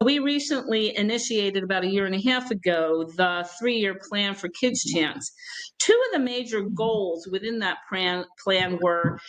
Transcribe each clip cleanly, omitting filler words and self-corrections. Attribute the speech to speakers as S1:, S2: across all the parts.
S1: We recently initiated about a year and a half ago the 3-year plan for Kids Chance. Two of the major goals within that plan were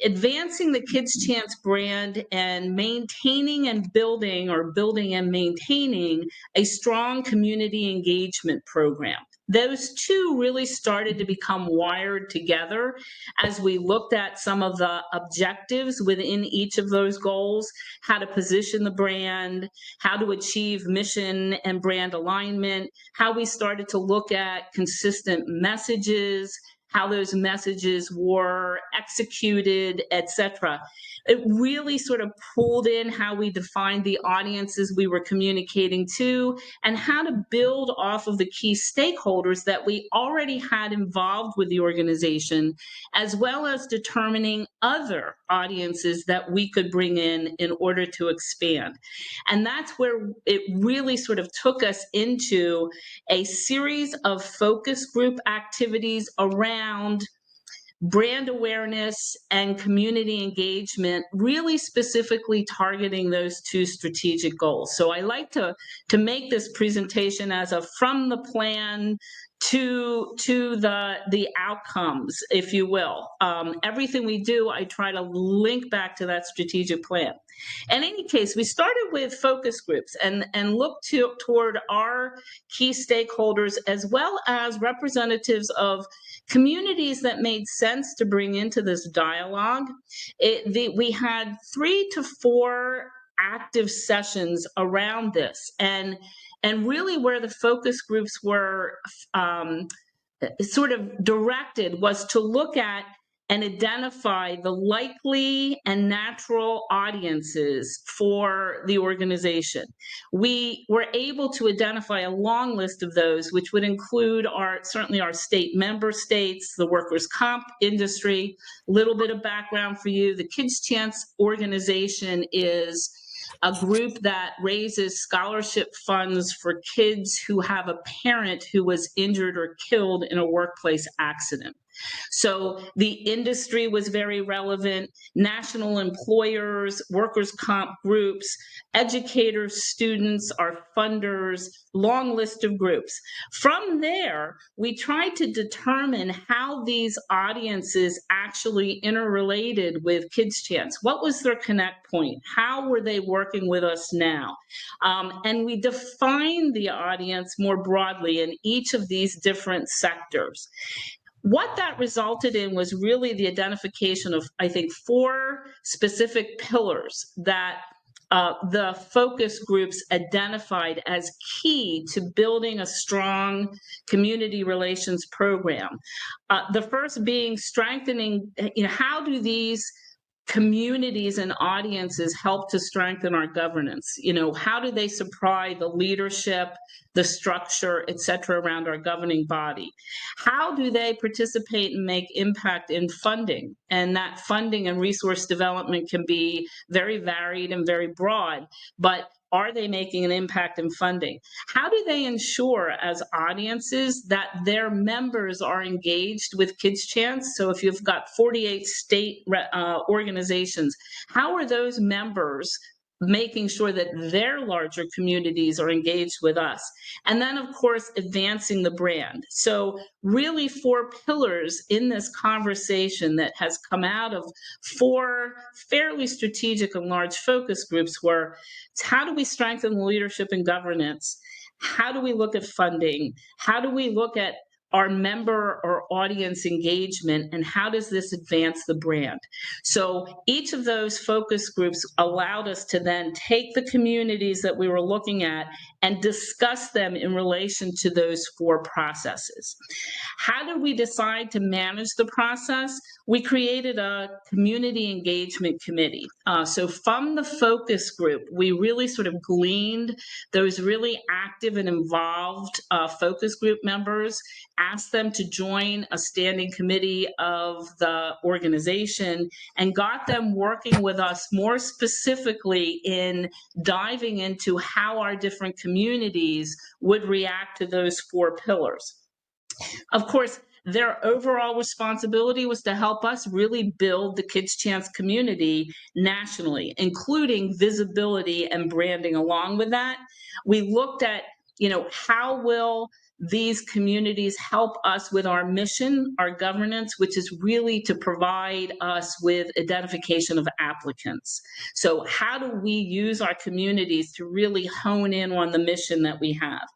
S1: advancing the Kids Chance brand and maintaining and building, or building and maintaining, a strong community engagement program. Those two really started to become wired together as we looked at some of the objectives within each of those goals, how to position the brand, how to achieve mission and brand alignment, how we started to look at consistent messages, how those messages were executed, etc. It really sort of pulled in how we defined the audiences we were communicating to, and how to build off of the key stakeholders that we already had involved with the organization, as well as determining other audiences that we could bring in order to expand. And that's where it really sort of took us into a series of focus group activities around brand awareness and community engagement, really specifically targeting those two strategic goals. So I like to make this presentation as a from the plan to the outcomes, if you will. Everything we do, I try to link back to that strategic plan. In any case, we started with focus groups and looked toward our key stakeholders, as well as representatives of communities that made sense to bring into this dialogue. We had 3 to 4 active sessions around this, and really where the focus groups were sort of directed was to look at and identify the likely and natural audiences for the organization. We were able to identify a long list of those, which would include certainly our state member states, the workers' comp industry. A little bit of background for you: the Kids Chance organization is a group that raises scholarship funds for kids who have a parent who was injured or killed in a workplace accident. So the industry was very relevant: national employers, workers' comp groups, educators, students, our funders, long list of groups. From there, we tried to determine how these audiences actually interrelated with Kids Chance. What was their connect point? How were they working with us now? And we defined the audience more broadly in each of these different sectors. What that resulted in was really the identification of, I think, 4 specific pillars that the focus groups identified as key to building a strong community relations program. The first being strengthening, how do these communities and audiences help to strengthen our governance? How do they supply the leadership, the structure, et cetera, around our governing body? How do they participate and make impact in funding? And that funding and resource development can be very varied and very broad, but are they making an impact in funding? How do they ensure, as audiences, that their members are engaged with Kids Chance? So if you've got 48 state organizations, how are those members making sure that their larger communities are engaged with us? And then, of course, advancing the brand. So really 4 pillars in this conversation that has come out of 4 fairly strategic and large focus groups were: how do we strengthen the leadership and governance? How do we look at funding? How do we look at our member or audience engagement, and how does this advance the brand? So each of those focus groups allowed us to then take the communities that we were looking at and discuss them in relation to those 4 processes. How did we decide to manage the process? We created a community engagement committee. So from the focus group, we really sort of gleaned those really active and involved focus group members, asked them to join a standing committee of the organization, and got them working with us more specifically in diving into how our different communities would react to those 4 pillars. Of course, their overall responsibility was to help us really build the Kids Chance community nationally, including visibility and branding. Along with that, we looked at, how will these communities help us with our mission, our governance, which is really to provide us with identification of applicants. So how do we use our communities to really hone in on the mission that we have?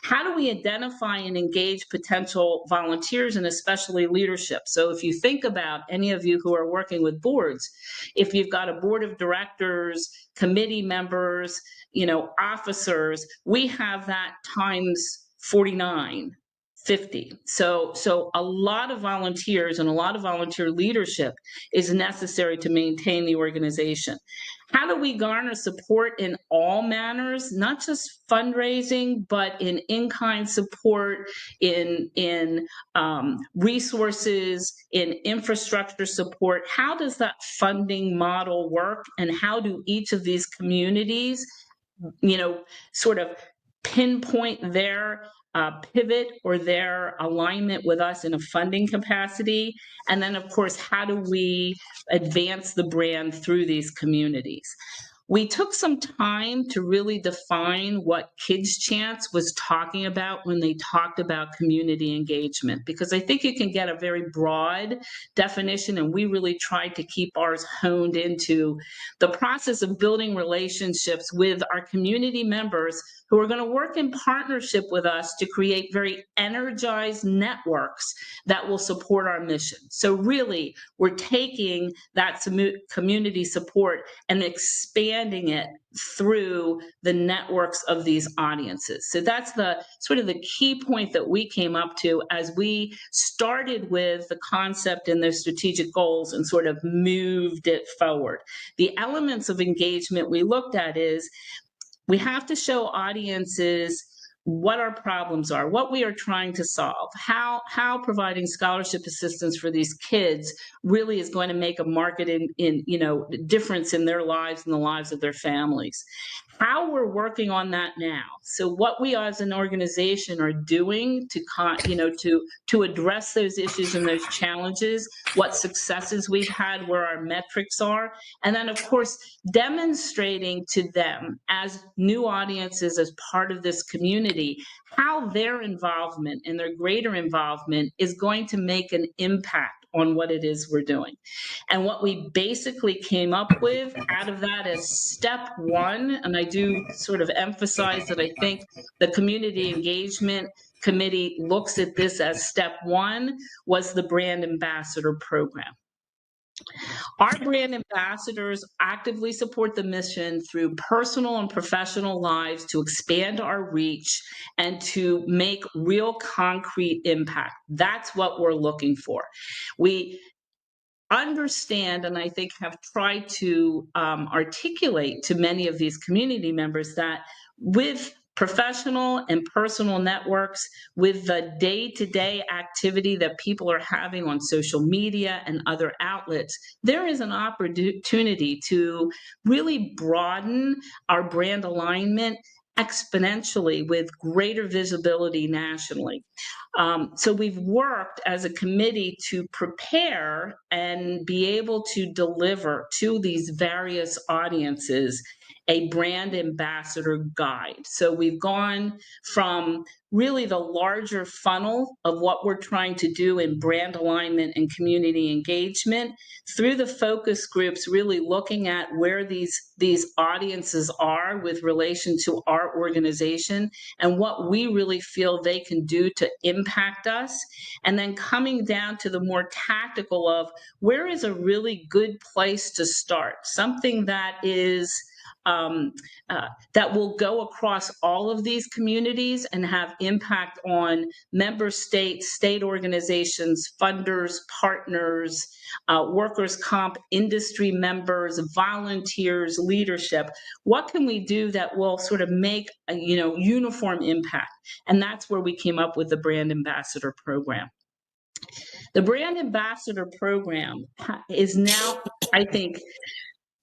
S1: How do we identify and engage potential volunteers and especially leadership? So if you think about any of you who are working with boards, if you've got a board of directors, committee members, officers, we have that times 49, 50. So a lot of volunteers and a lot of volunteer leadership is necessary to maintain the organization. How do we garner support in all manners, not just fundraising, but in in-kind support, in resources, in infrastructure support? How does that funding model work, and how do each of these communities, sort of pinpoint their pivot or their alignment with us in a funding capacity? And then, of course, how do we advance the brand through these communities? We took some time to really define what Kids Chance was talking about when they talked about community engagement, because I think you can get a very broad definition, and we really tried to keep ours honed into the process of building relationships with our community members who are going to work in partnership with us to create very energized networks that will support our mission. So really, we're taking that community support and expanding it through the networks of these audiences. So that's the sort of the key point that we came up to as we started with the concept and the strategic goals and sort of moved it forward. The elements of engagement we looked at is we have to show audiences what our problems are, what we are trying to solve, how providing scholarship assistance for these kids really is going to make a market in difference in their lives and the lives of their families. How we're working on that now. So what we as an organization are doing to address those issues and those challenges, what successes we've had, where our metrics are, and then of course demonstrating to them as new audiences, as part of this community, how their involvement and their greater involvement is going to make an impact on what it is we're doing. And what we basically came up with out of that as step one, and I do sort of emphasize that I think the community engagement committee looks at this as step one, was the Brand Ambassador program. Our brand ambassadors actively support the mission through personal and professional lives to expand our reach and to make real concrete impact. That's what we're looking for. We understand, and I think have tried to articulate to many of these community members, that with professional and personal networks, with the day-to-day activity that people are having on social media and other outlets, there is an opportunity to really broaden our brand alignment exponentially with greater visibility nationally. So we've worked as a committee to prepare and be able to deliver to these various audiences a brand ambassador guide. So we've gone from really the larger funnel of what we're trying to do in brand alignment and community engagement through the focus groups, really looking at where these audiences are with relation to our organization and what we really feel they can do to impact us. And then coming down to the more tactical of where is a really good place to start, something that is that will go across all of these communities and have impact on member states, state organizations, funders, partners, workers' comp, industry members, volunteers, leadership. What can we do that will sort of make a uniform impact? And that's where we came up with the Brand Ambassador program. The Brand Ambassador program is now, I think,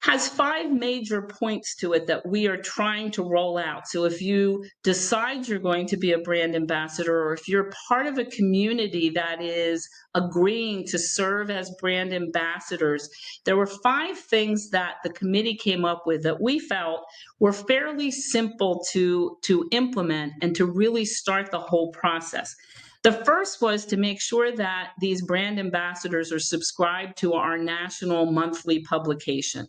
S1: has 5 major points to it that we are trying to roll out. So if you decide you're going to be a brand ambassador, or if you're part of a community that is agreeing to serve as brand ambassadors, there were 5 things that the committee came up with that we felt were fairly simple to implement and to really start the whole process. The first was to make sure that these brand ambassadors are subscribed to our national monthly publication.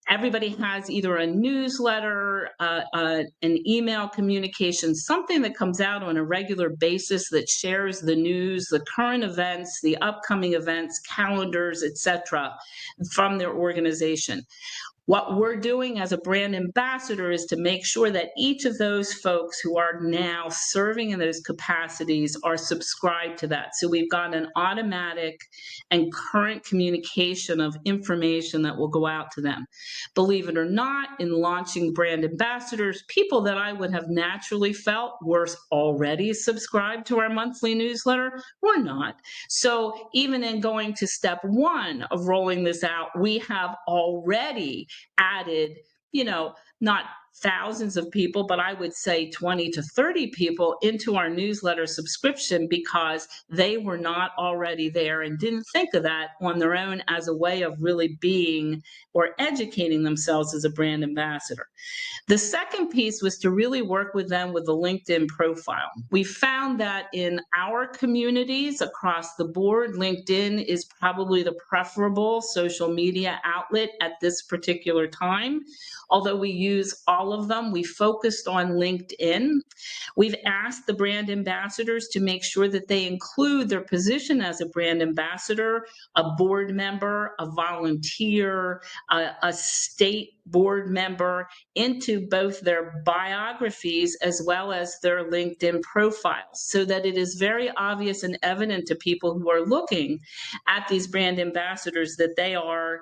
S1: Everybody has either a newsletter, an email communication, something that comes out on a regular basis that shares the news, the current events, the upcoming events, calendars, etc., from their organization. What we're doing as a brand ambassador is to make sure that each of those folks who are now serving in those capacities are subscribed to that. So we've got an automatic and current communication of information that will go out to them. Believe it or not, in launching brand ambassadors, people that I would have naturally felt were already subscribed to our monthly newsletter were not. So even in going to step 1 of rolling this out, we have already added, not thousands of people, but I would say 20 to 30 people into our newsletter subscription because they were not already there and didn't think of that on their own as a way of really being or educating themselves as a brand ambassador. The second piece was to really work with them with the LinkedIn profile. We found that in our communities across the board, LinkedIn is probably the preferable social media outlet at this particular time. Although we use all of them, we focused on LinkedIn. We've asked the brand ambassadors to make sure that they include their position as a brand ambassador, a board member, a volunteer, a state board member into both their biographies as well as their LinkedIn profiles, so that it is very obvious and evident to people who are looking at these brand ambassadors that they are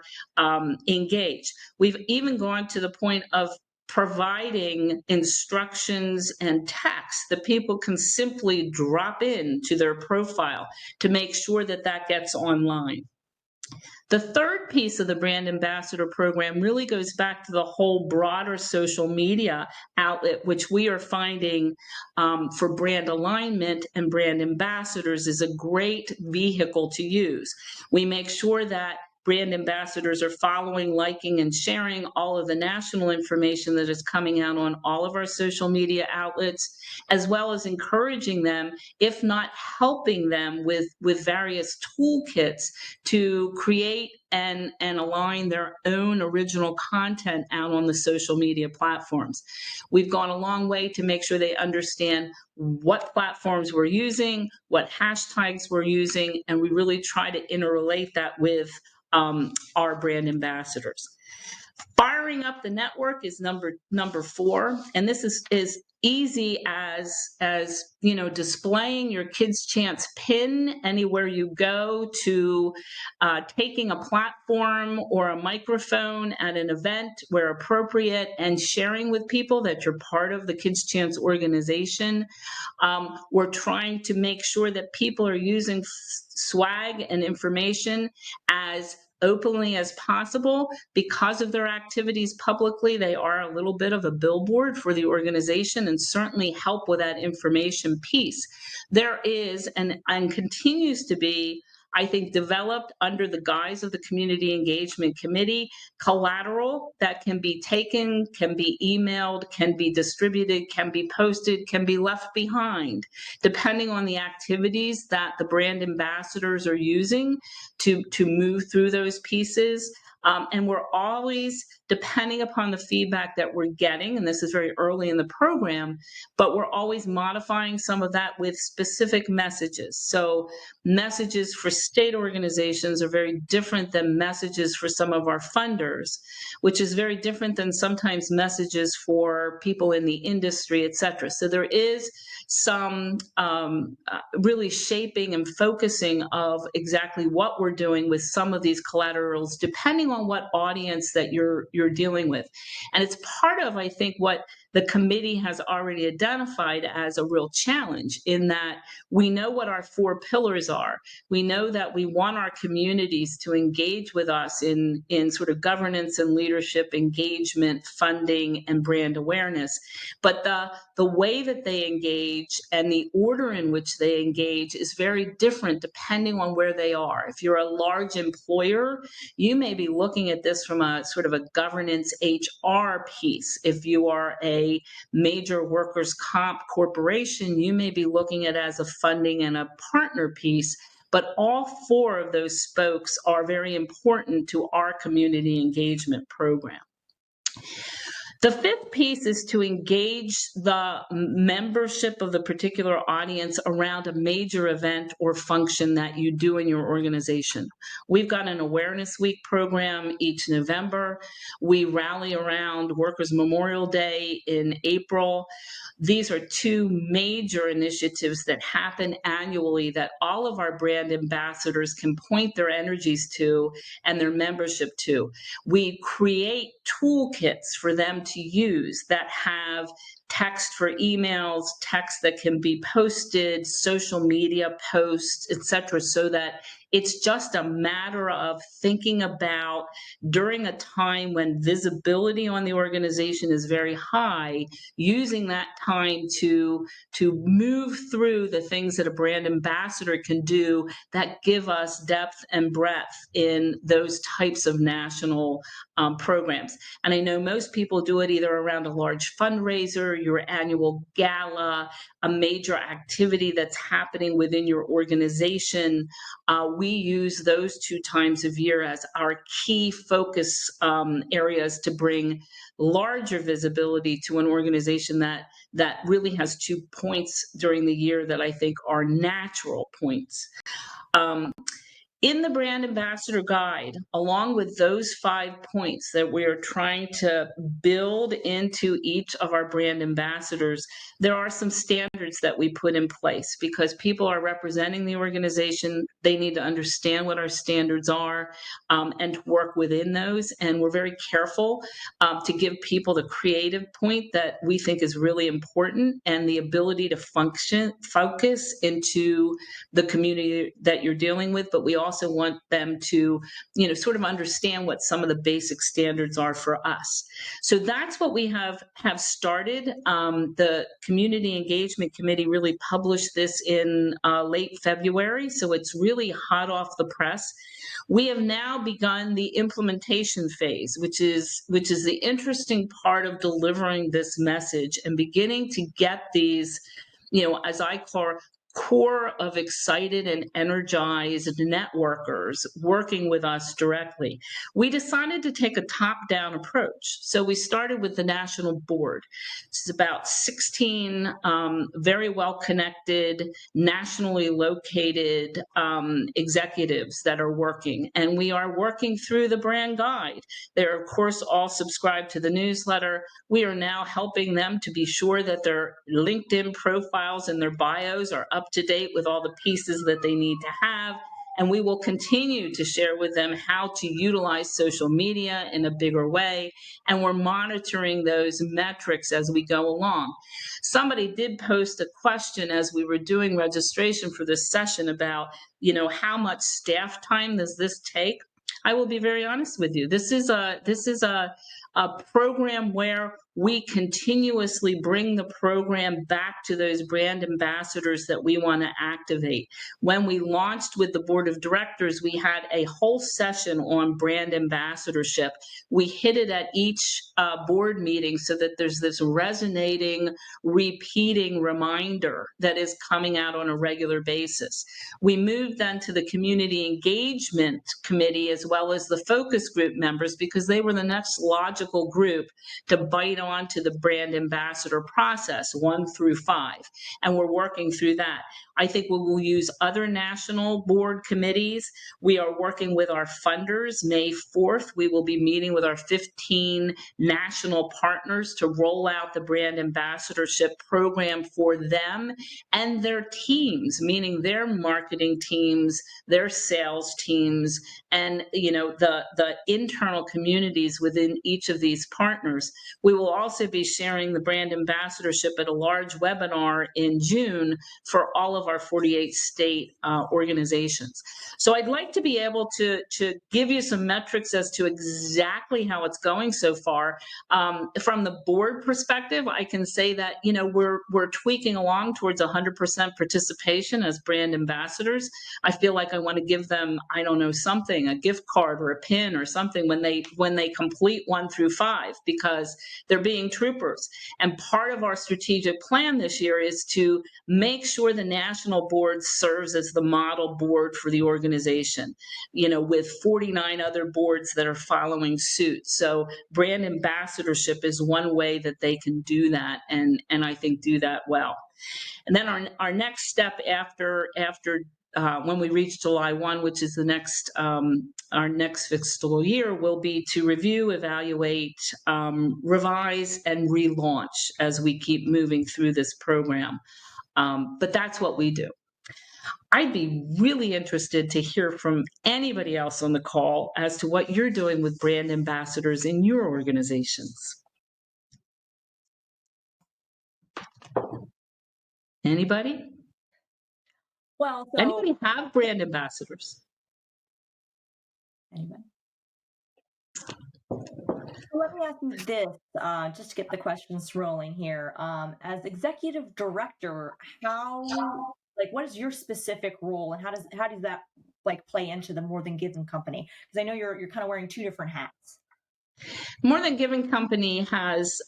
S1: engaged. We've even gone to the point of providing instructions and text that people can simply drop into their profile to make sure that that gets online. The third piece of the brand ambassador program really goes back to the whole broader social media outlet, which we are finding for brand alignment and brand ambassadors is a great vehicle to use. We make sure that brand ambassadors are following, liking, and sharing all of the national information that is coming out on all of our social media outlets, as well as encouraging them, if not helping them with various toolkits to create and align their own original content out on the social media platforms. We've gone a long way to make sure they understand what platforms we're using, what hashtags we're using, and we really try to interrelate that with our brand ambassadors. Firing up the network is number 4, and this is easy as displaying your Kids Chance pin anywhere you go, to taking a platform or a microphone at an event where appropriate and sharing with people that you're part of the Kids Chance organization. We're trying to make sure that people are using swag and information as openly as possible. Because of their activities publicly, they are a little bit of a billboard for the organization and certainly help with that information piece. There is and continues to be, I think, developed under the guise of the Community Engagement Committee, collateral that can be taken, can be emailed, can be distributed, can be posted, can be left behind, depending on the activities that the brand ambassadors are using to move through those pieces. And we're always, depending upon the feedback that we're getting, and this is very early in the program, but we're always modifying some of that with specific messages. So messages for state organizations are very different than messages for some of our funders, which is very different than sometimes messages for people in the industry, et cetera. So there is some really shaping and focusing of exactly what we're doing with some of these collaterals, depending on what audience that you're dealing with. And it's part of, I think, what the committee has already identified as a real challenge, in that we know what our 4 pillars are. We know that we want our communities to engage with us in sort of governance and leadership, engagement, funding, and brand awareness. But the way that they engage and the order in which they engage is very different depending on where they are. If you're a large employer, you may be looking at this from a sort of a governance HR piece. If you are a major workers' comp corporation, you may be looking at it as a funding and a partner piece. But all 4 of those spokes are very important to our community engagement program. The 5th piece is to engage the membership of the particular audience around a major event or function that you do in your organization. We've got an Awareness Week program each November. We rally around Workers' Memorial Day in April. These are 2 major initiatives that happen annually that all of our brand ambassadors can point their energies to and their membership to. We create toolkits for them to use that have text for emails, text that can be posted, social media posts, etc., so that it's just a matter of thinking about, during a time when visibility on the organization is very high, using that time to move through the things that a brand ambassador can do that give us depth and breadth in those types of national programs. And I know most people do it either around a large fundraiser, your annual gala, a major activity that's happening within your organization. We use those 2 times of year as our key focus areas to bring larger visibility to an organization that really has 2 points during the year that I think are natural points. In the Brand Ambassador Guide, along with those 5 points that we are trying to build into each of our brand ambassadors, there are some standards that we put in place because people are representing the organization. They need to understand what our standards are and work within those. And we're very careful to give people the creative point that we think is really important and the ability to focus into the community that you're dealing with. But we also want them to, sort of understand what some of the basic standards are for us. So that's what we have started. The Community Engagement Committee really published this in late February, so it's really hot off the press. We have now begun the implementation phase, which is the interesting part of delivering this message and beginning to get these, as I call core of excited and energized networkers working with us directly. We decided to take a top-down approach. So we started with the national board. It's about 16 very well-connected, nationally located executives that are working. And we are working through the brand guide. They're, of course, all subscribed to the newsletter. We are now helping them to be sure that their LinkedIn profiles and their bios are up to date with all the pieces that they need to have. And we will continue to share with them how to utilize social media in a bigger way. And we're monitoring those metrics as we go along. Somebody did post a question as we were doing registration for this session about, how much staff time does this take? I will be very honest with you. This is a program where we continuously bring the program back to those brand ambassadors that we want to activate. When we launched with the board of directors, we had a whole session on brand ambassadorship. We hit it at each board meeting so that there's this resonating, repeating reminder that is coming out on a regular basis. We moved then to the community engagement committee as well as the focus group members because they were the next logical group to bite on to the brand ambassador process, 1 through 5. And we're working through that. I think we will use other national board committees. We are working with our funders. May 4th, we will be meeting with our 15 national partners to roll out the brand ambassadorship program for them and their teams, meaning their marketing teams, their sales teams, and the internal communities within each of these partners. We will also be sharing the brand ambassadorship at a large webinar in June for all of our 48 state organizations. So I'd like to be able to give you some metrics as to exactly how it's going so far. From the board perspective, I can say that, you know, we're tweaking along towards 100% participation as brand ambassadors. I feel like I want to give them, I don't know, something, a gift card or a pin or something when they complete 1 through 5, because they're being troopers. And part of our strategic plan this year is to make sure the national board serves as the model board for the organization, you know, with 49 other boards that are following suit. So brand ambassadorship is one way that they can do that, and I think do that well. And then our next step after when we reach July 1, which is the next our next fiscal year, will be to review, evaluate, revise, and relaunch as we keep moving through this program. But that's what we do. I'd be really interested to hear from anybody else on the call as to what you're doing with brand ambassadors in your organizations. Anybody?
S2: Well, so
S1: anybody have brand ambassadors?
S2: Anybody? So let me ask you this, just to get the questions rolling here. As executive director, what is your specific role, and how does that play into the More Than Giving Company? Because I know you're kind of wearing 2 different hats.
S1: More Than Giving Company has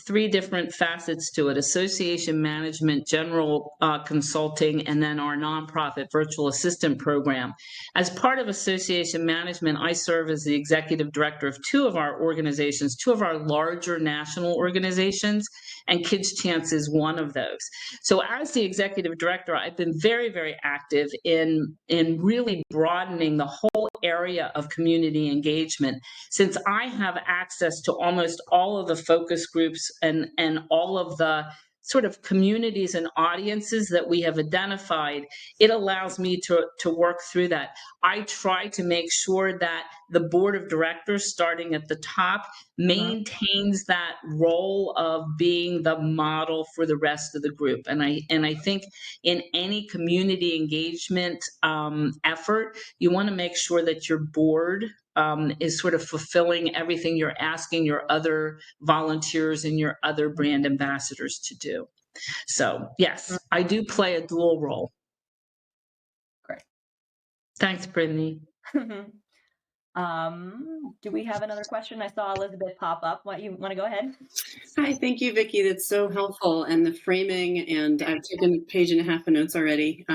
S1: 3 different facets to it: association management, general consulting, and then our nonprofit virtual assistant program. As part of association management, I serve as the executive director of 2 of our organizations, 2 of our larger national organizations, and Kids Chance is one of those. So as the executive director, I've been very, very active in really broadening the whole area of community engagement, since I have access to almost all of the focus groups and all of the sort of communities and audiences that we have identified. It allows me to work through that. I try to make sure that the board of directors, starting at the top, maintains that role of being the model for the rest of the group. And I think in any community engagement effort, you want to make sure that your board is sort of fulfilling everything you're asking your other volunteers and your other brand ambassadors to do. So yes, I do play a dual role.
S2: Great.
S1: Thanks, Brittany.
S2: Do we have another question? I saw Elizabeth pop up. You want to go ahead?
S3: Hi, thank you, Vicki. That's so helpful. And the framing, and I've taken a page and a half of notes already.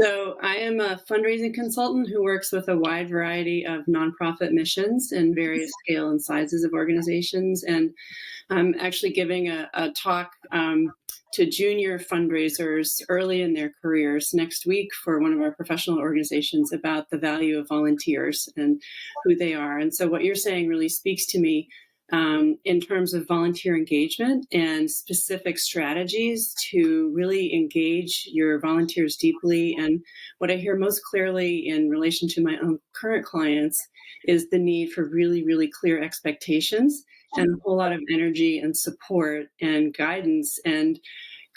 S3: So I am a fundraising consultant who works with a wide variety of nonprofit missions in various scale and sizes of organizations. And I'm actually giving a talk to junior fundraisers early in their careers next week for one of our professional organizations about the value of volunteers and who they are. And so what you're saying really speaks to me in terms of volunteer engagement and specific strategies to really engage your volunteers deeply. And what I hear most clearly in relation to my own current clients is the need for really, really clear expectations and a whole lot of energy and support and guidance and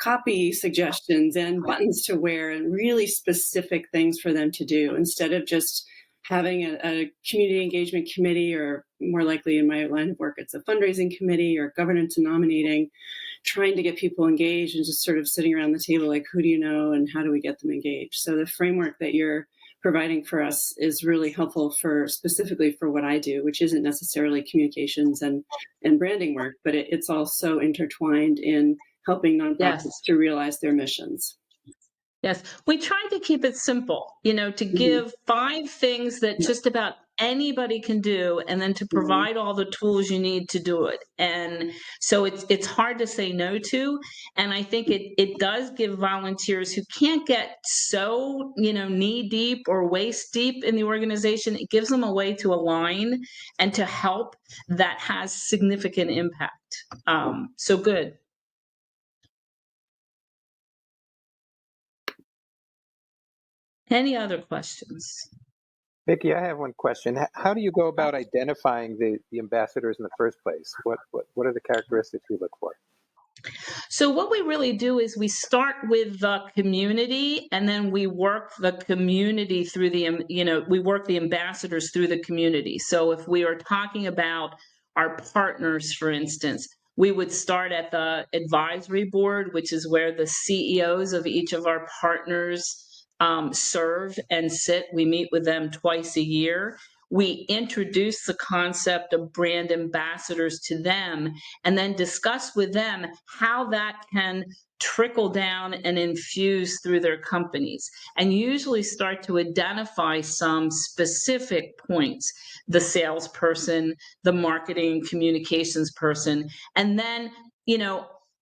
S3: copy suggestions and buttons to wear and really specific things for them to do, instead of just having a community engagement committee, or more likely in my line of work, it's a fundraising committee or governance and nominating, trying to get people engaged and just sort of sitting around the table like, who do you know and how do we get them engaged? So the framework that you're providing for us is really helpful specifically for what I do, which isn't necessarily communications and branding work, but it's also intertwined in helping nonprofits to realize their missions.
S1: Yes, we tried to keep it simple, to give 5 things that just about anybody can do, and then to provide all the tools you need to do it. And so it's hard to say no to. And I think it does give volunteers who can't get so, knee deep or waist deep in the organization, it gives them a way to align and to help that has significant impact. So good. Any other questions?
S4: Vicki, I have one question. How do you go about identifying the ambassadors in the first place? What are the characteristics you look for?
S1: So what we really do is we start with the community, and then we work the community through we work the ambassadors through the community. So if we are talking about our partners, for instance, we would start at the advisory board, which is where the CEOs of each of our partners serve and sit. We meet with them twice a year. We introduce the concept of brand ambassadors to them, and then discuss with them how that can trickle down and infuse through their companies, and usually start to identify some specific points: the salesperson, the marketing communications person, and then,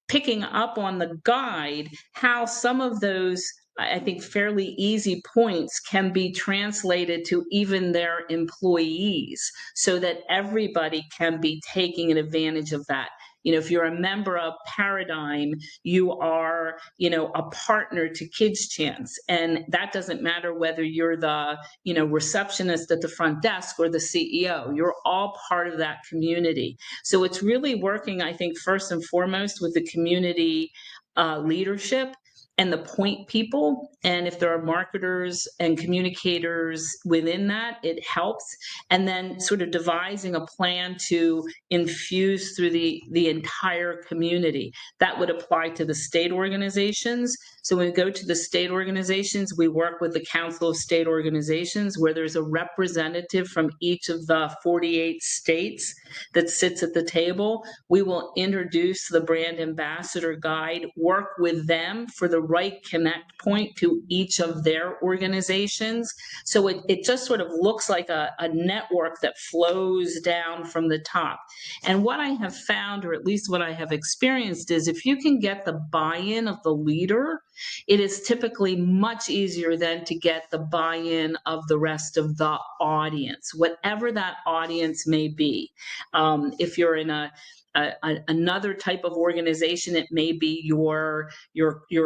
S1: picking up on the guide, how some of those, I think, fairly easy points can be translated to even their employees, so that everybody can be taking advantage of that. If you're a member of Paradigm, you are, a partner to Kids Chance. And that doesn't matter whether you're the, receptionist at the front desk or the CEO. You're all part of that community. So it's really working, I think, first and foremost with the community leadership and the point people. And if there are marketers and communicators within that, it helps. And then sort of devising a plan to infuse through the entire community. That would apply to the state organizations. So when we go to the state organizations, we work with the Council of State Organizations, where there's a representative from each of the 48 states that sits at the table. We will introduce the brand ambassador guide, work with them for the right connect point to each of their organizations. So it just sort of looks like a network that flows down from the top. And what I have found, or at least what I have experienced, is if you can get the buy-in of the leader, it is typically much easier than to get the buy-in of the rest of the audience, whatever that audience may be. If you're in another type of organization, it may be your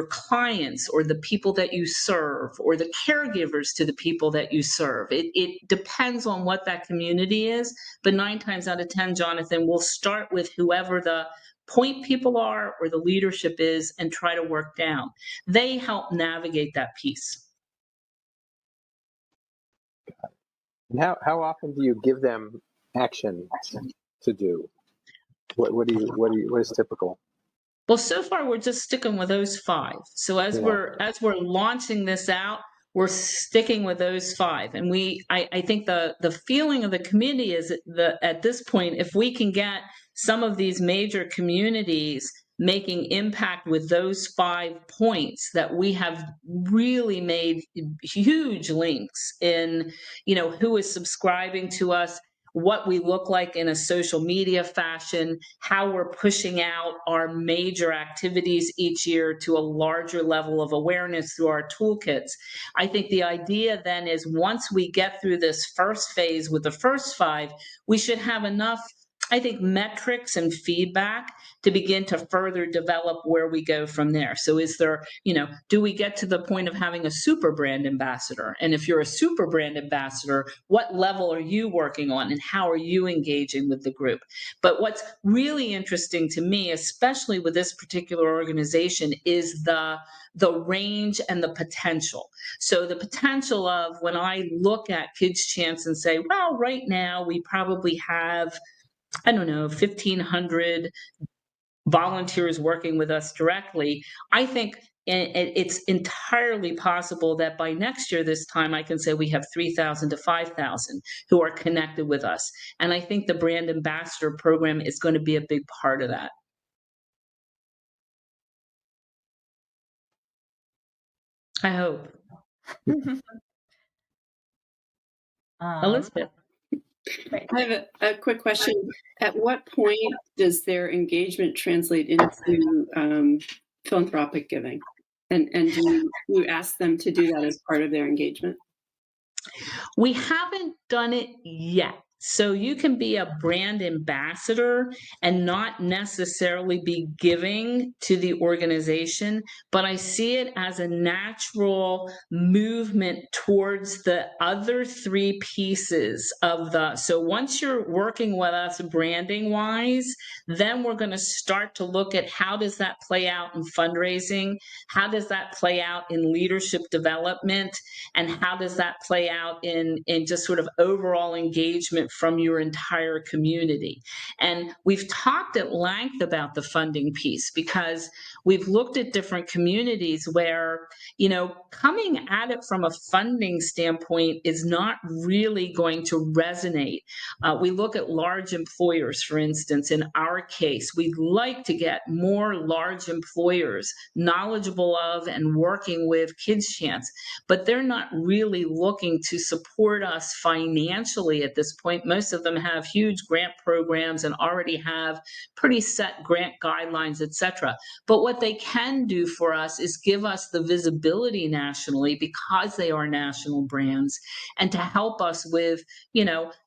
S1: clients or the people that you serve or the caregivers to the people that you serve. It depends on what that community is, but 9 times out of 10, Jonathan, we'll start with whoever the point people are or the leadership is and try to work down. They help navigate that piece.
S4: And how often do you give them action to do? What is typical?
S1: Well, so far we're just sticking with those 5. So as we're launching this out, we're sticking with those 5. And I think the feeling of the community is that at this point, if we can get some of these major communities making impact with those 5 points, that we have really made huge links in, who is subscribing to us, what we look like in a social media fashion, how we're pushing out our major activities each year to a larger level of awareness through our toolkits. I think the idea then is, once we get through this first phase with the first 5, we should have enough, I think, metrics and feedback to begin to further develop where we go from there. So is there, do we get to the point of having a super brand ambassador? And if you're a super brand ambassador, what level are you working on and how are you engaging with the group? But what's really interesting to me, especially with this particular organization, is the range and the potential. So the potential of, when I look at Kids Chance and say, well, right now we probably have, 1,500 volunteers working with us directly. I think it's entirely possible that by next year, this time, I can say we have 3,000 to 5,000 who are connected with us. And I think the brand ambassador program is going to be a big part of that. I hope. Elizabeth.
S3: I have a quick question. At what point does their engagement translate into philanthropic giving? And do you ask them to do that as part of their engagement?
S1: We haven't done it yet. So you can be a brand ambassador and not necessarily be giving to the organization, but I see it as a natural movement towards the other three pieces of the. So once you're working with us branding wise, then we're going to start to look at how does that play out in fundraising? How does that play out in leadership development? And how does that play out in just sort of overall engagement from your entire community? And we've talked at length about the funding piece because we've looked at different communities where, coming at it from a funding standpoint is not really going to resonate. We look at large employers, for instance. In our case, we'd like to get more large employers knowledgeable of and working with Kids Chance, but they're not really looking to support us financially at this point. Most of them have huge grant programs and already have pretty set grant guidelines, et cetera. But what they can do for us is give us the visibility nationally because they are national brands, and to help us with,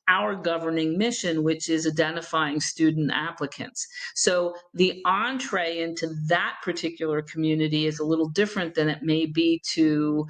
S1: our governing mission, which is identifying student applicants. So the entree into that particular community is a little different than it may be to,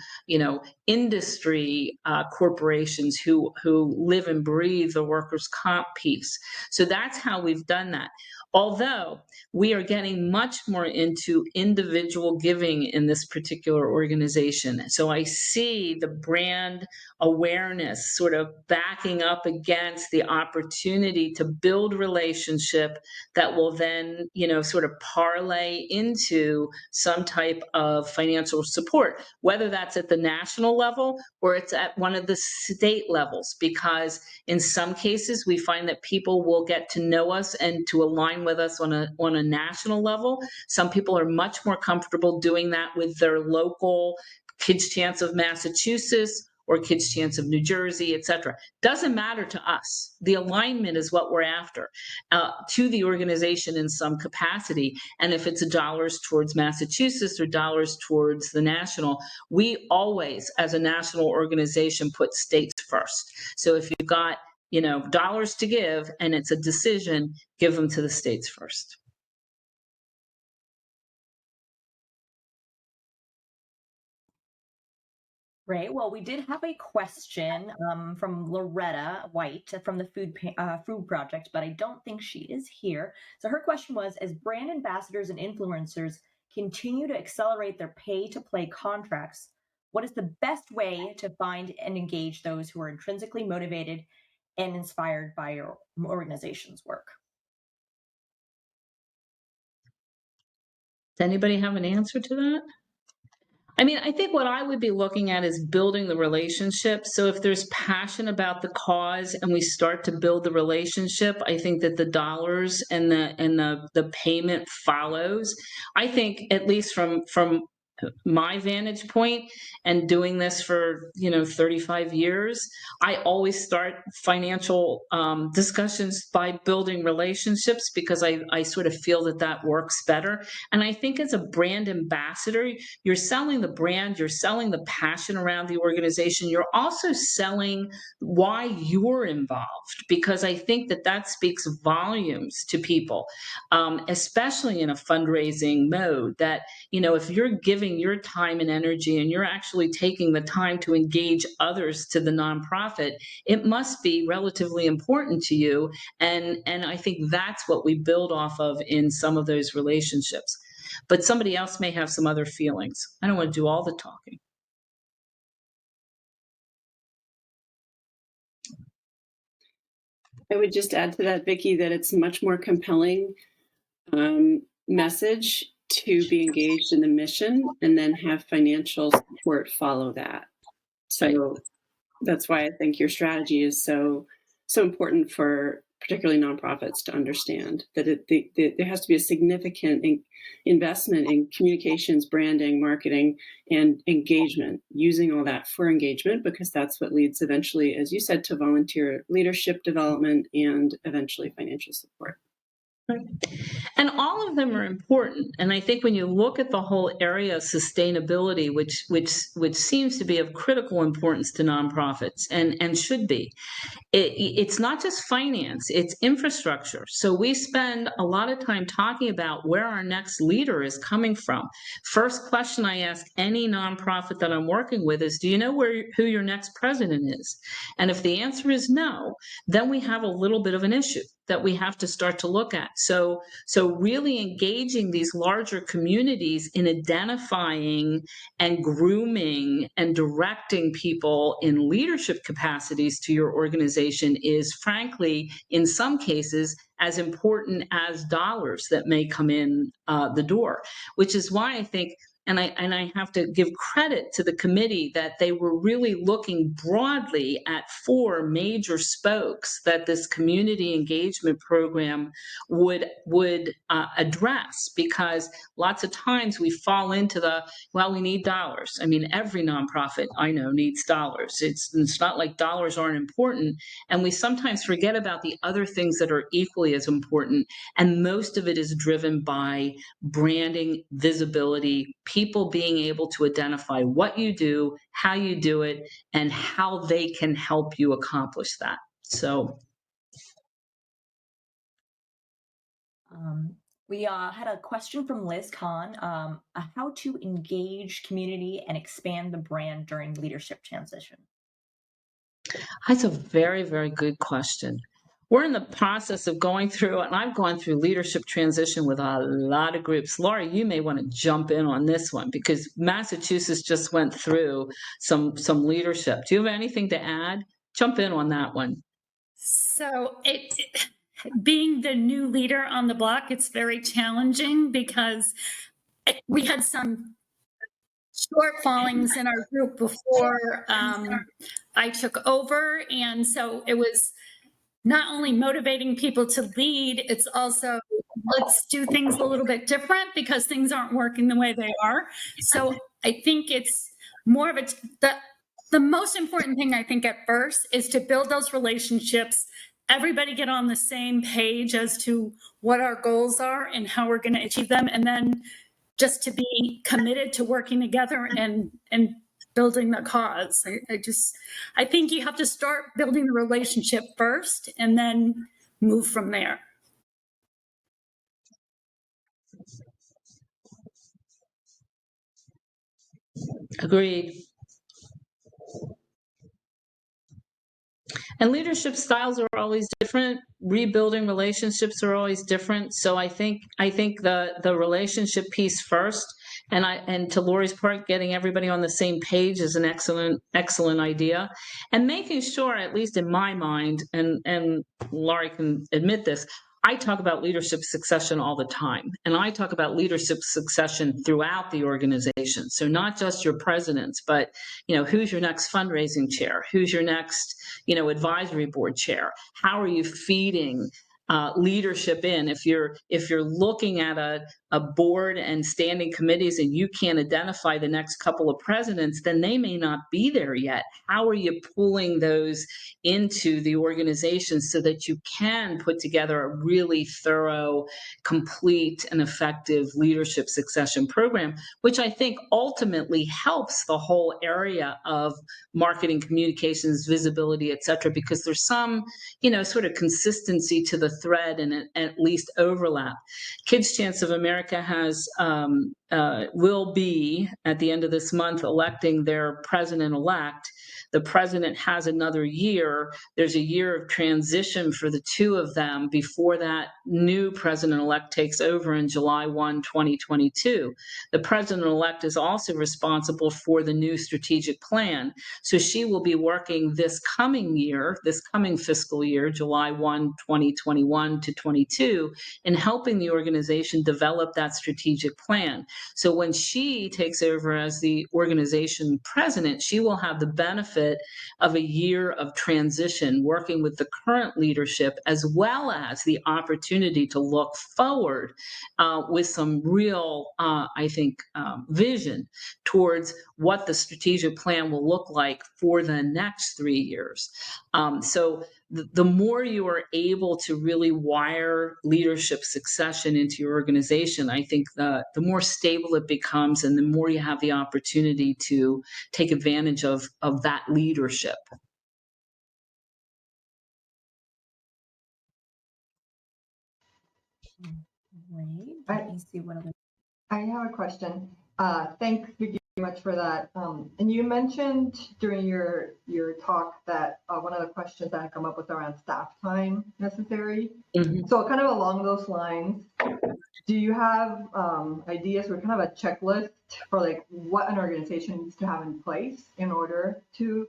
S1: industry corporations who live and breathe the workers' comp piece. So that's how we've done that. Although we are getting much more into individual giving in this particular organization. So I see the brand awareness sort of backing up against the opportunity to build relationship that will then, sort of parlay into some type of financial support, whether that's at the national level or it's at one of the state levels, because in some cases we find that people will get to know us and to align with us on a national level. Some people are much more comfortable doing that with their local Kids Chance of Massachusetts or Kids Chance of New Jersey, et cetera. Doesn't matter to us. The alignment is what we're after to the organization in some capacity. And if it's dollars towards Massachusetts or dollars towards the national, we always, as a national organization, put states first. So if you've got, dollars to give and it's a decision, give them to the states first.
S2: Right. Well, we did have a question from Loretta White from the Food Project, but I don't think she is here. So her question was, as brand ambassadors and influencers continue to accelerate their pay-to-play contracts, what is the best way to find and engage those who are intrinsically motivated and inspired by your organization's work?
S1: Does anybody have an answer to that? I mean, I think what I would be looking at is building the relationship. So if there's passion about the cause and we start to build the relationship, I think that the dollars and the payment follows. I think, at least from my vantage point and doing this for 35 years, I always start financial discussions by building relationships, because I sort of feel that works better. And I think as a brand ambassador, you're selling the brand, you're selling the passion around the organization, you're also selling why you're involved, because I think that speaks volumes to people, especially in a fundraising mode, that if you're giving your time and energy and you're actually taking the time to engage others to the nonprofit, it must be relatively important to you. And I think that's what we build off of in some of those relationships. But somebody else may have some other feelings. I don't want to do all the talking.
S3: I would just add to that, Vicki, that it's a much more compelling message to be engaged in the mission and then have financial support follow that. So that's why I think your strategy is so important for particularly nonprofits to understand that there has to be a significant investment in communications, branding, marketing, and engagement, using all that for engagement, because that's what leads eventually, as you said, to volunteer leadership development and eventually financial support.
S1: And all of them are important. And I think when you look at the whole area of sustainability, which seems to be of critical importance to nonprofits and should be, it's not just finance, it's infrastructure. So we spend a lot of time talking about where our next leader is coming from. First question I ask any nonprofit that I'm working with is, do you know who your next president is? And if the answer is no, then we have a little bit of an issue that we have to start to look at. So really engaging these larger communities in identifying and grooming and directing people in leadership capacities to your organization is, frankly, in some cases, as important as dollars that may come in the door, which is why I think, and I have to give credit to the committee that they were really looking broadly at 4 major spokes that this community engagement program would address, because lots of times we fall into well, we need dollars. I mean, every nonprofit I know needs dollars. It's not like dollars aren't important, and we sometimes forget about the other things that are equally as important, and most of it is driven by branding, visibility, people being able to identify what you do, how you do it, and how they can help you accomplish that. So
S2: we had a question from Liz Kahn, how to engage community and expand the brand during leadership transition.
S1: That's a very, very good question. We're in the process of going through, and I've gone through leadership transition with a lot of groups. Laurie, you may want to jump in on this one because Massachusetts just went through some leadership. Do you have anything to add? Jump in on that one.
S5: So being the new leader on the block, it's very challenging because we had some shortfallings in our group before I took over. And so it was not only motivating people to lead, it's also let's do things a little bit different because things aren't working the way they are. So I think it's more of the most important thing I think at first is to build those relationships, everybody get on the same page as to what our goals are and how we're going to achieve them. And then just to be committed to working together and building the cause. I think you have to start building the relationship first and then move from there.
S1: Agreed. And leadership styles are always different. Rebuilding relationships are always different. So I think the relationship piece first, and to Laurie's part, getting everybody on the same page is an excellent idea. And making sure, at least in my mind, and Laurie can admit this, I talk about leadership succession all the time, and I talk about leadership succession throughout the organization. So not just your presidents, but who's your next fundraising chair? Who's your next advisory board chair? How are you feeding leadership in? If you're looking at a board and standing committees and you can't identify the next couple of presidents, then they may not be there yet. How are you pulling those into the organization so that you can put together a really thorough, complete, and effective leadership succession program, which I think ultimately helps the whole area of marketing, communications, visibility, et cetera, because there's some, sort of consistency to the thread and at least overlap. Kids Chance of America has will be at the end of this month electing their president-elect. The president has another year. There's a year of transition for the two of them before that new president-elect takes over in July 1, 2022. The president-elect is also responsible for the new strategic plan. So she will be working this coming fiscal year, July 1, 2021 to 22, in helping the organization develop that strategic plan. So when she takes over as the organization president, she will have the benefit of a year of transition working with the current leadership, as well as the opportunity to look forward with some real, vision towards what the strategic plan will look like for the next 3 years. So the more you are able to really wire leadership succession into your organization, I think the more stable it becomes and the more you have the opportunity to take advantage of that leadership.
S2: Great. Let me see what other.
S6: I have a question. Thanks, Vicki, very much for that. And you mentioned during your talk that one of the questions that had come up was around staff time necessary.
S1: Mhm.
S6: So kind of along those lines, do you have ideas or kind of a checklist for like what an organization needs to have in place in order to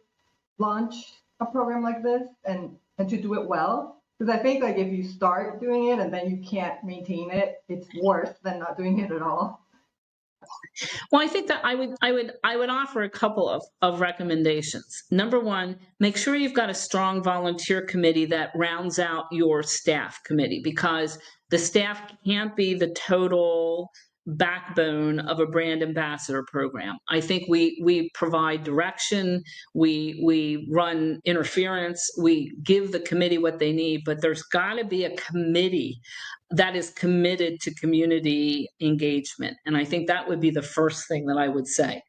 S6: launch a program like this and to do it well? Because I think like if you start doing it and then you can't maintain it, it's worse than not doing it at all.
S1: Well, I think that I would offer a couple of recommendations. Number one, make sure you've got a strong volunteer committee that rounds out your staff committee, because the staff can't be the total backbone of a brand ambassador program. I think we provide direction, we run interference, we give the committee what they need, but there's got to be a committee that is committed to community engagement. And I think that would be the first thing that I would say.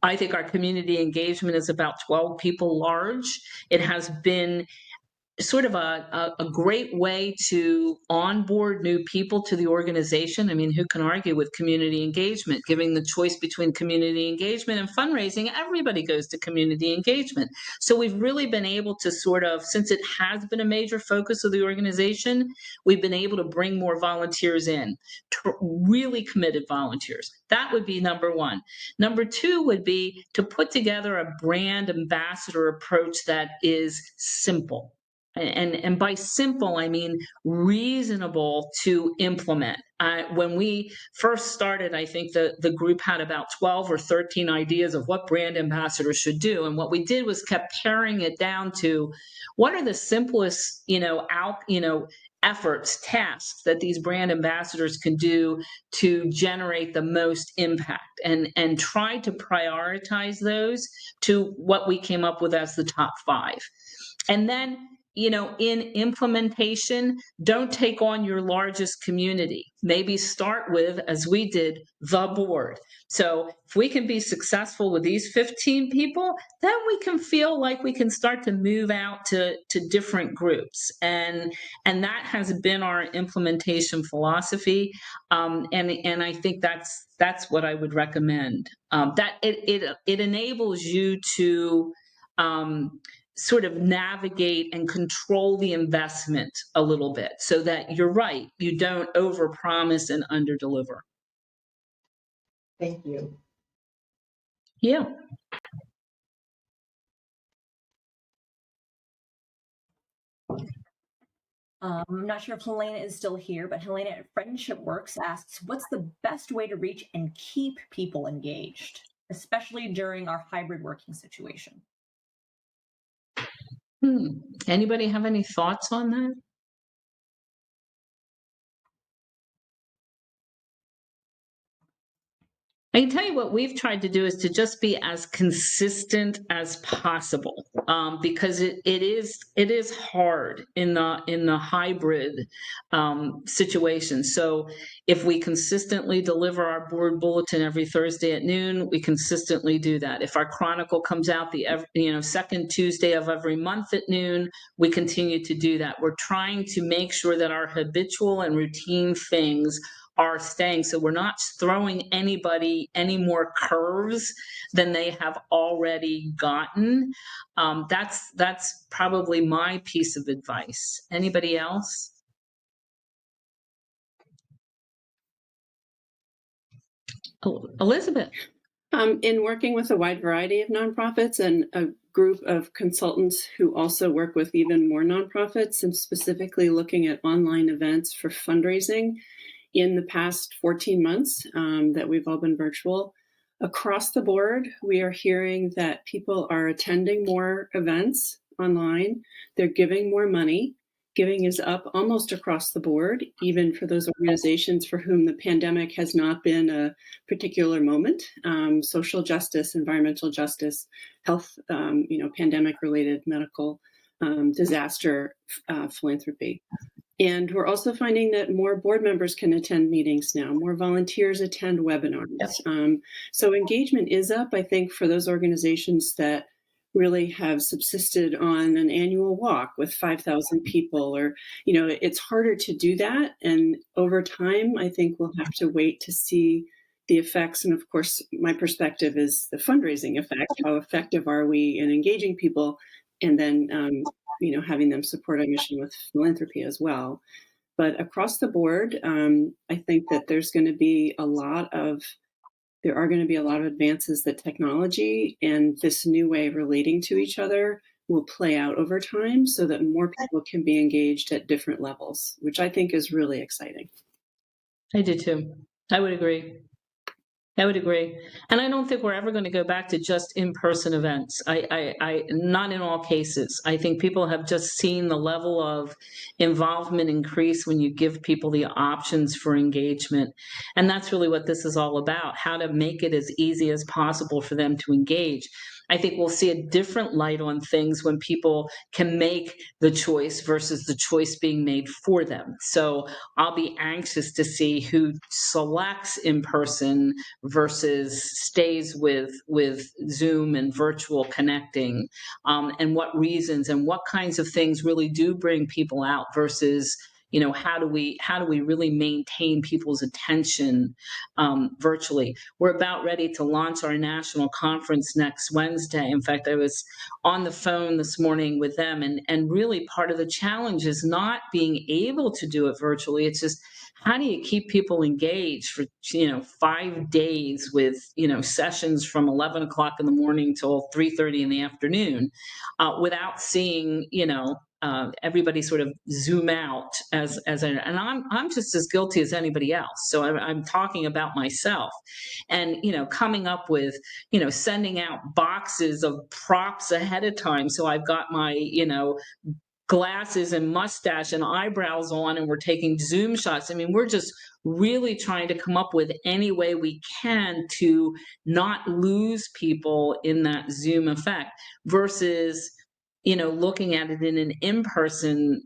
S1: I think our community engagement is about 12 people large. It has been sort of a great way to onboard new people to the organization. I mean, who can argue with community engagement? Giving the choice between community engagement and fundraising, everybody goes to community engagement. So we've really been able to sort of, since it has been a major focus of the organization, we've been able to bring more volunteers in, really committed volunteers. That would be number one. Number two would be to put together a brand ambassador approach that is simple. And by simple, I mean reasonable to implement. When we first started, I think the group had about 12 or 13 ideas of what brand ambassadors should do. And what we did was kept paring it down to what are the simplest, efforts, tasks that these brand ambassadors can do to generate the most impact, and try to prioritize those to what we came up with as the top 5. And then, in implementation, don't take on your largest community. Maybe start with, as we did, the board. So if we can be successful with these 15 people, then we can feel like we can start to move out to different groups. And that has been our implementation philosophy. And I think that's what I would recommend. That it enables you to sort of navigate and control the investment a little bit, so that you're right, you don't overpromise and underdeliver.
S6: Thank you.
S1: Yeah.
S2: I'm not sure if Helena is still here, but Helena at Friendship Works asks, what's the best way to reach and keep people engaged, especially during our hybrid working situation?
S1: Anybody have any thoughts on that? I can tell you what we've tried to do is to just be as consistent as possible, because it is hard in the hybrid situation. So if we consistently deliver our board bulletin every Thursday at noon, we consistently do that. If our chronicle comes out the second Tuesday of every month at noon, we continue to do that. We're trying to make sure that our habitual and routine things are staying, so we're not throwing anybody any more curves than they have already gotten. That's probably my piece of advice. Anybody else? Elizabeth.
S3: In working with a wide variety of nonprofits and a group of consultants who also work with even more nonprofits, and specifically looking at online events for fundraising, in the past 14 months that we've all been virtual, across the board, we are hearing that people are attending more events online. They're giving more money. Giving is up almost across the board, even for those organizations for whom the pandemic has not been a particular moment. Social justice, environmental justice, health, pandemic-related medical disaster philanthropy. And we're also finding that more board members can attend meetings now, more volunteers attend webinars.
S1: Yep.
S3: So engagement is up, I think, for those organizations that really have subsisted on an annual walk with 5,000 people, or, it's harder to do that. And over time, I think we'll have to wait to see the effects. And of course, my perspective is the fundraising effect. How effective are we in engaging people? And then, having them support our mission with philanthropy as well. But across the board, I think that there are going to be a lot of advances that technology and this new way of relating to each other will play out over time, so that more people can be engaged at different levels, which I think is really exciting.
S1: I do too. I would agree. And I don't think we're ever going to go back to just in-person events. I not in all cases. I think people have just seen the level of involvement increase when you give people the options for engagement. And that's really what this is all about, how to make it as easy as possible for them to engage. I think we'll see a different light on things when people can make the choice versus the choice being made for them. So I'll be anxious to see who selects in person versus stays with Zoom and virtual connecting, and what reasons and what kinds of things really do bring people out versus how do we really maintain people's attention virtually. We're about ready to launch our national conference next Wednesday. In fact, I was on the phone this morning with them, and really part of the challenge is not being able to do it virtually. It's just, how do you keep people engaged for 5 days with sessions from 11 o'clock in the morning till 3:30 in the afternoon, without seeing everybody sort of zoom out and I'm just as guilty as anybody else. So I'm talking about myself, and coming up with sending out boxes of props ahead of time. So I've got my glasses and mustache and eyebrows on, and we're taking Zoom shots. I mean, we're just really trying to come up with any way we can to not lose people in that Zoom effect versus looking at it in an in-person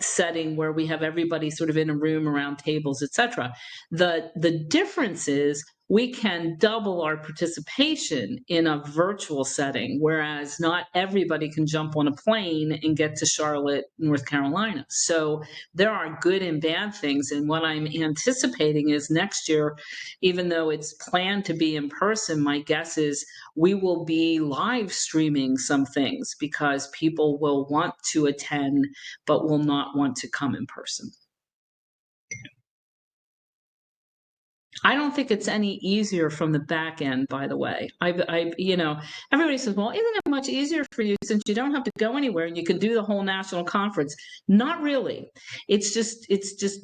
S1: setting where we have everybody sort of in a room around tables, etc. The difference is we can double our participation in a virtual setting, whereas not everybody can jump on a plane and get to Charlotte, North Carolina. So there are good and bad things. And what I'm anticipating is next year, even though it's planned to be in person, my guess is we will be live streaming some things because people will want to attend, but will not want to come in person. I don't think it's any easier from the back end, by the way. Everybody says, well, isn't it much easier for you since you don't have to go anywhere and you can do the whole national conference? Not really. It's just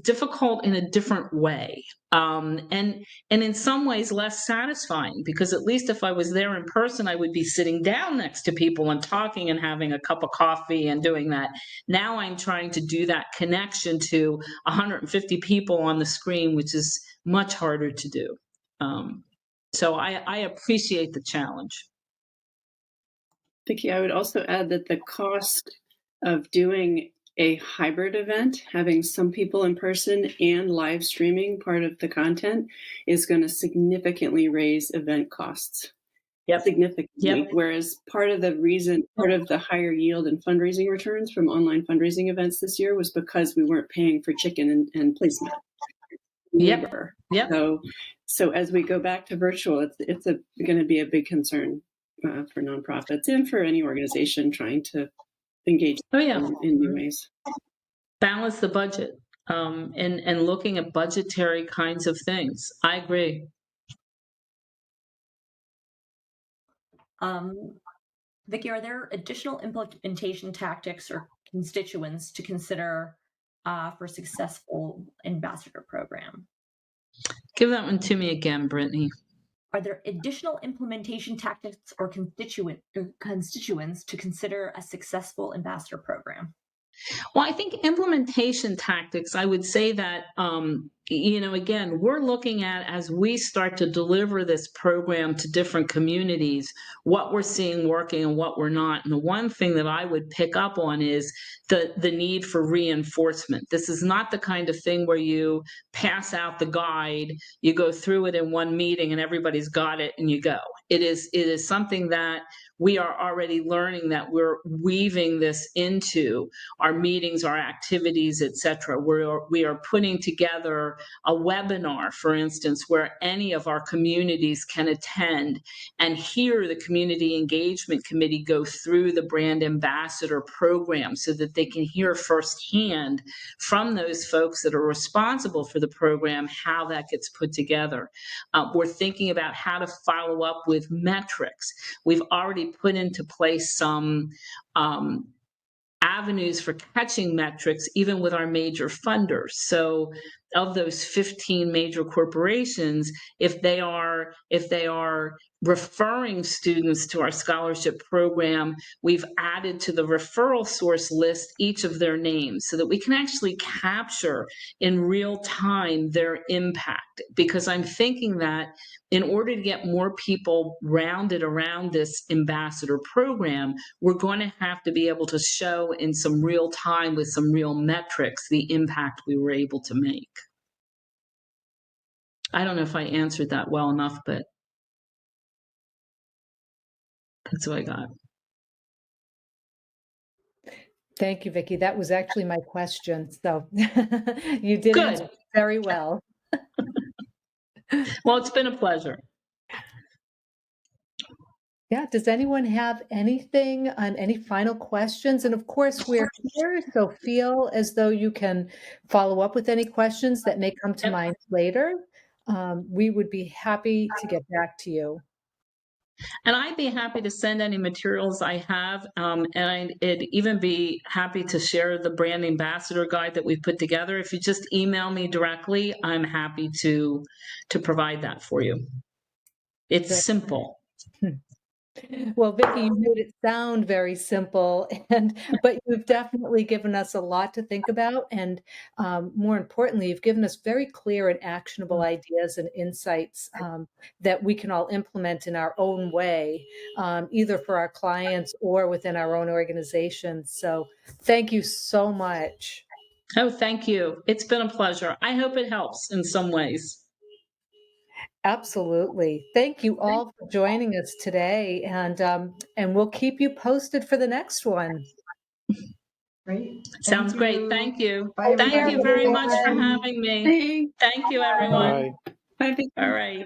S1: difficult in a different way. And in some ways less satisfying, because at least if I was there in person, I would be sitting down next to people and talking and having a cup of coffee and doing that. Now I'm trying to do that connection to 150 people on the screen, which is much harder to do. So I appreciate the challenge.
S3: Vicki, I would also add that the cost of doing a hybrid event, having some people in person and live streaming part of the content, is going to significantly raise event costs.
S1: Yep.
S3: Significantly.
S1: Yep.
S3: Whereas part of the higher yield and fundraising returns from online fundraising events this year was because we weren't paying for chicken and placement.
S1: Yep.
S3: So as we go back to virtual, it's going to be a big concern for nonprofits and for any organization trying to engage in new ways.
S1: Balance the budget and looking at budgetary kinds of things. I agree.
S2: Vicki, are there additional implementation tactics or constituents to consider for a successful ambassador program?
S1: Give that one to me again, Brittany.
S2: Are there additional implementation tactics or constituents to consider a successful ambassador program?
S1: Well, I think implementation tactics, I would say that, again, we're looking at as we start to deliver this program to different communities, what we're seeing working and what we're not. And the one thing that I would pick up on is the need for reinforcement. This is not the kind of thing where you pass out the guide, you go through it in one meeting and everybody's got it and you go. It is something that we are already learning, that we're weaving this into our meetings, our activities, et cetera. We are putting together a webinar, for instance, where any of our communities can attend and hear the Community Engagement Committee go through the Brand Ambassador program so that they can hear firsthand from those folks that are responsible for the program how that gets put together. We're thinking about how to follow up with metrics. We've already put into place some avenues for catching metrics, even with our major funders. So of those 15 major corporations, if they are referring students to our scholarship program, we've added to the referral source list each of their names so that we can actually capture in real time their impact. Because I'm thinking that in order to get more people rounded around this ambassador program, we're going to have to be able to show in some real time with some real metrics the impact we were able to make. I don't know if I answered that well enough, but that's what I got.
S7: Thank you, Vicki. That was actually my question. So you did
S1: Good.
S7: answer very well.
S1: Well, it's been a pleasure.
S7: Yeah. Does anyone have anything on any final questions? And of course, we're here, so feel as though you can follow up with any questions that may come to mind later. We would be happy to get back to you.
S1: And I'd be happy to send any materials I have, and I'd even be happy to share the Brand Ambassador Guide that we've put together. If you just email me directly, I'm happy to provide that for you. It's
S7: Great.
S1: simple.
S7: Well, Vicki, you made it sound very simple, but you've definitely given us a lot to think about. And more importantly, you've given us very clear and actionable ideas and insights that we can all implement in our own way, either for our clients or within our own organizations. So thank you so much.
S1: Oh, thank you. It's been a pleasure. I hope it helps in some ways.
S7: Absolutely. Thank you all for joining us today, and we'll keep you posted for the next one.
S6: Great.
S1: Sounds great. Thank you.
S6: Bye,
S1: Thank you
S6: everybody.
S1: very much for having me.
S3: Thanks.
S1: Thank you, everyone.
S4: Bye.
S3: Bye, Vicki.
S1: All right.